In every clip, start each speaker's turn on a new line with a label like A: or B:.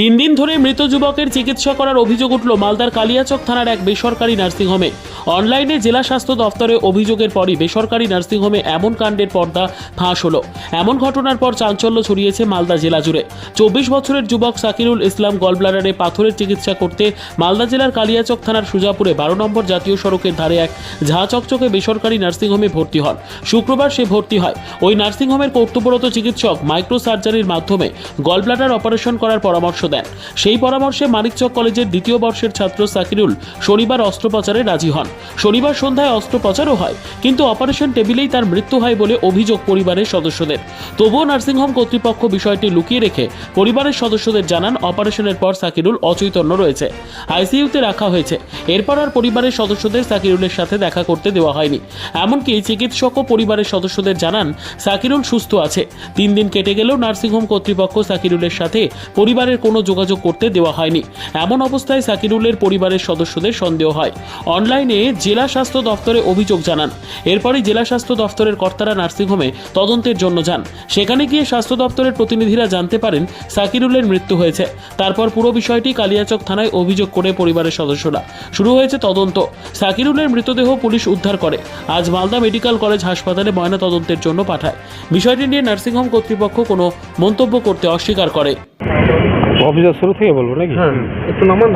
A: তিন দিন ধরে মৃত যুবকের চিকিৎসা করার অভিযোগ উঠল মালদার কালিয়াচক থানার এক বেসরকারি নার্সিংহোমে। অনলাইনে জেলা স্বাস্থ্য দফতরে অভিযোগের পরই বেসরকারি নার্সিংহোমে এমন কাণ্ডের পর্দা ফাঁস হলো। এমন ঘটনার পর চাঞ্চল্য ছড়িয়েছে মালদা জেলা জুড়ে। 24 বছরের যুবক সাকিরুল ইসলাম গলব্লাডারে পাথরের চিকিৎসা করতে মালদা জেলার কালিয়াচক থানার সুজাপুরে 12 নম্বর জাতীয় সড়কের ধারে এক ঝাঁ চকচকে বেসরকারি নার্সিংহোমে ভর্তি হন। শুক্রবার সে ভর্তি হয়। ওই নার্সিংহোমের কর্তব্যরত চিকিৎসক মাইক্রো সার্জারির মাধ্যমে গলব্লাডার অপারেশন করার পরামর্শ দেন। সেই পরামর্শে মানিকচক কলেজের দ্বিতীয় বর্ষের ছাত্র সাকিরুল শনিবার অস্ত্রোপচারে রাজি হন। শনিবার সন্ধ্যায় অস্ত্রোপচারও হয়, কিন্তু অপারেশন টেবিলেই তার মৃত্যু হয় বলে অভিযোগ পরিবারের সদস্যদের। তবুও নার্সিংহোম কর্তৃপক্ষ বিষয়টি লুকিয়ে রেখে পরিবারের সদস্যদের জানান অপারেশনের পর সাকিরুল অচৈতন্য রয়েছে, আইসিইউতে রাখা হয়েছে। এরপর আর পরিবারের সদস্যদের সাকিরুলের সাথে দেখা করতে দেওয়া হয়নি। এমনকি চিকিৎসক ও পরিবারের সদস্যদের জানান সাকিরুল সুস্থ আছে। 3 দিন কেটে গেলেও নার্সিংহোম কর্তৃপক্ষ সাকিরুলের সাথে পরিবারের কোনো যোগাযোগ করতে দেওয়া হয়নি। এমন অবস্থায় সাকিরুলের পরিবারের সদস্যদের সন্দেহ হয়। অনলাইনে জেলা স্বাস্থ্য দফতরে অভিযোগ জানান। এরপরই জেলা স্বাস্থ্য দফতরের কর্তারা নার্সিংহোমে তদন্তের জন্য যান। সেখানে গিয়ে স্বাস্থ্য দপ্তরের প্রতিনিধিরা জানতে পারেন সাকিরুলের মৃত্যু হয়েছে। তারপর পুরো বিষয়টি কালিয়াচক থানায় অভিযোগ করে পরিবারের সদস্যরা। শুরু হয়েছে তদন্ত। সাকিরুলের মৃতদেহ পুলিশ উদ্ধার করে আজ মালদা মেডিকেল কলেজ হাসপাতালে ময়না তদন্তের জন্য পাঠায়। বিষয়টি নিয়ে নার্সিংহোম কর্তৃপক্ষ কোনো মন্তব্য করতে অস্বীকার করে।
B: অভিযোগ শুরু থেকে বলবো নাকি?
C: একটু নামান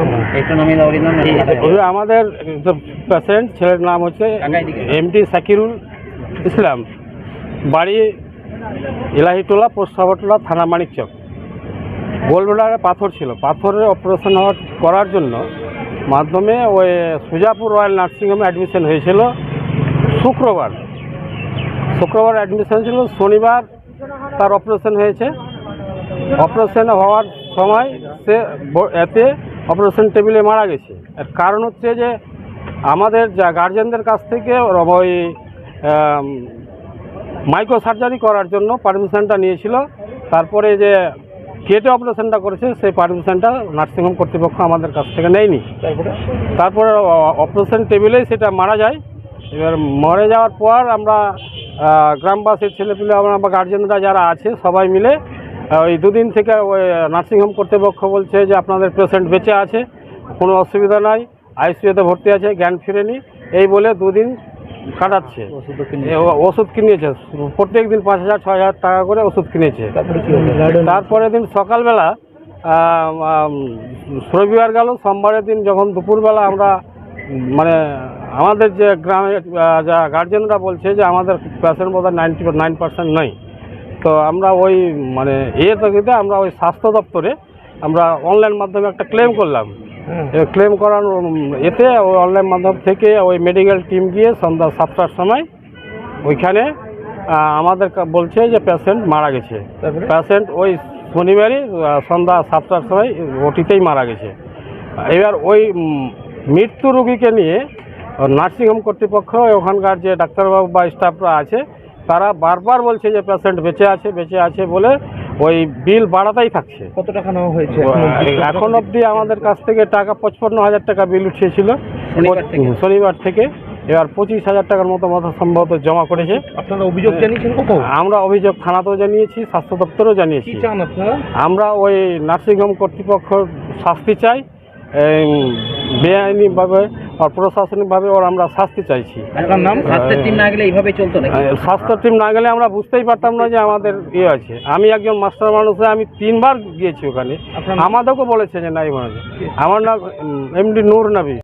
B: আমাদের পেশেন্ট ছেলের নাম হচ্ছে এমডি সাকিরুল ইসলাম, বাড়ি ইলাহিটোলা, পোস্ট সাবরটোলা, থানা মানিকচক। গোলব্লাডারে পাথর ছিল, পাথরের অপারেশন করার জন্য মাধ্যমে ওই সুজাপুর রয়্যাল নার্সিংহোমে অ্যাডমিশন হয়েছিল। শুক্রবার অ্যাডমিশন ছিল, শনিবার তার অপারেশন হয়েছে। অপারেশন হওয়ার সময় সে এতে অপারেশন টেবিলে মারা গেছে। এর কারণ হচ্ছে যে আমাদের যা গার্জেনদের কাছ থেকে ওই মাইক্রো সার্জারি করার জন্য পারমিশনটা নিয়েছিল। তারপরে যে কেটে অপারেশনটা করেছে সেই পারমিশনটা নার্সিংহোম কর্তৃপক্ষ আমাদের কাছ থেকে নেয়নি। তারপরে অপারেশন টেবিলেই সেটা মারা যায়। এবার মরে যাওয়ার পর আমরা গ্রামবাসীর ছেলেপিলে আমরা গার্জেনরা যারা আছে সবাই মিলে ওই 2 দিন থেকে ওই নার্সিংহোম কর্তৃপক্ষ বলছে যে আপনাদের পেশেন্ট বেঁচে আছে, কোনো অসুবিধা নাই, আইসিইউতে ভর্তি আছে, জ্ঞান ফিরেনি, এই বলে 2 দিন কাটাচ্ছে। ওষুধ কিনেছে, প্রত্যেক দিন 5,000-6,000 টাকা করে ওষুধ কিনেছে। তারপরে দিন সকালবেলা রবিবার গেল, সোমবারের দিন যখন দুপুরবেলা আমরা মানে আমাদের যে গ্রামের যা গার্জেনরা বলছে যে আমাদের পেশেন্ট বোধহয় 99% নয়। তো আমরা ওই মানে তকিতে আমরা ওই স্বাস্থ্য দপ্তরে আমরা অনলাইন মাধ্যমে একটা ক্লেম করলাম। ক্লেম করার এতে ওই অনলাইন মাধ্যম থেকে ওই মেডিকেল টিম গিয়ে সন্ধ্যা 7টার সময় ওইখানে আমাদের বলছে যে পেশেন্ট মারা গেছে। পেশেন্ট ওই শনিবারই সন্ধ্যা 7টার সময় ওটিতেই মারা গেছে। এবার ওই মৃত্যু রোগীকে নিয়ে নার্সিংহোম কর্তৃপক্ষ ওখানকার যে ডাক্তারবাবু বা স্টাফরা আছে তারা বারবার বলছে যে পেশেন্ট বেঁচে আছে বলে ওই বিল বাড়াতেই থাকছে।
C: কত টাকা নেওয়া হয়েছে
B: এখন অবধি আমাদের কাছ থেকে টাকা 55,000 টাকা বিল উঠিয়েছিল শনিবার থেকে। এবার 25,000 টাকার মতো সম্ভবত জমা করেছে।
C: আপনারা অভিযোগ জানিয়েছেন কোথাও?
B: আমরা অভিযোগ থানাতেও জানিয়েছি, স্বাস্থ্য দপ্তরেও জানিয়েছি।
C: কি চান আপনারা? আমরা
B: ওই নার্সিংহোম কর্তৃপক্ষ শাস্তি চাই, বেআইনিভাবে আর প্রশাসনিকভাবে ওর আমরা শাস্তি চাইছি।
C: আপনার নাম? স্বাস্থ্যের টিম না গেলে এইভাবে চলতো না?
B: স্বাস্থ্য টিম না গেলে আমরা বুঝতেই পারতাম না যে আমাদের আছে। আমি একজন মাস্টার মানুষ, আমি 3 বার গিয়েছি ওখানে, আমাদেরকেও বলেছে যে নাই। আমার নাম এমডি নূর নবী।